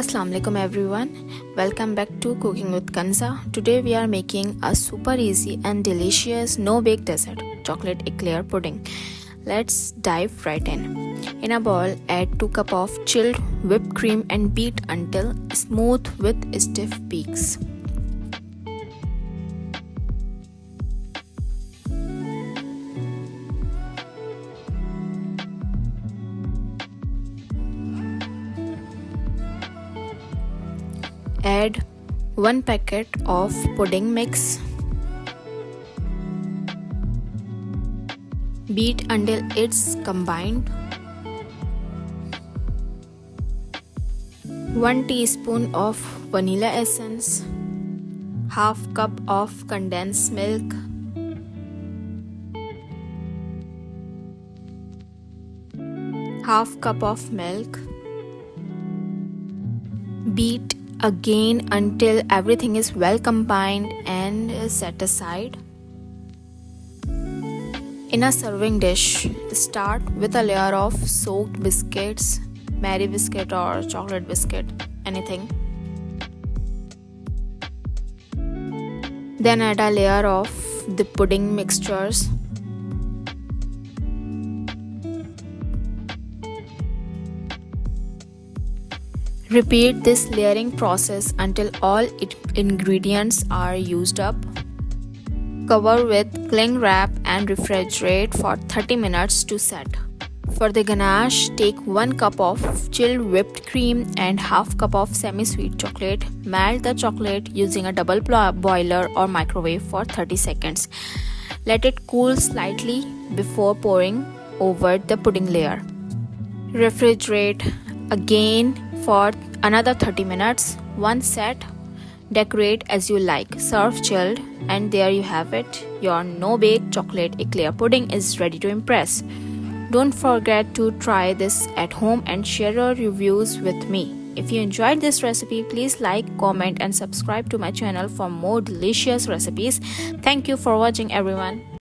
Assalamu alaikum everyone, welcome back to Cooking with Kanza. Today we are making a super easy and delicious no-bake dessert, chocolate eclair pudding. Let's dive right in. In a bowl, add 2 cups of chilled whipped cream and beat until smooth with stiff peaks. Add 1 packet of pudding mix. Beat until it's combined. 1 teaspoon of vanilla essence. Half cup of condensed milk. Half cup of milk. Beat again until everything is well combined and set aside. In a serving dish, start with a layer of soaked biscuits, Mary biscuit or chocolate biscuit, anything. Then add a layer of the pudding mixtures. Repeat this layering process until all ingredients are used up. Cover with cling wrap and refrigerate for 30 minutes to set. For the ganache, take 1 cup of chilled whipped cream and half cup of semi-sweet chocolate. Melt the chocolate using a double boiler or microwave for 30 seconds. Let it cool slightly before pouring over the pudding layer. Refrigerate again for another 30 minutes. Once set, decorate as you like. Serve chilled, and there you have it. Your no-bake chocolate eclair pudding is ready to impress. Don't forget to try this at home and share your reviews with me. If you enjoyed this recipe, please like, comment and subscribe to my channel for more delicious recipes. Thank you for watching everyone.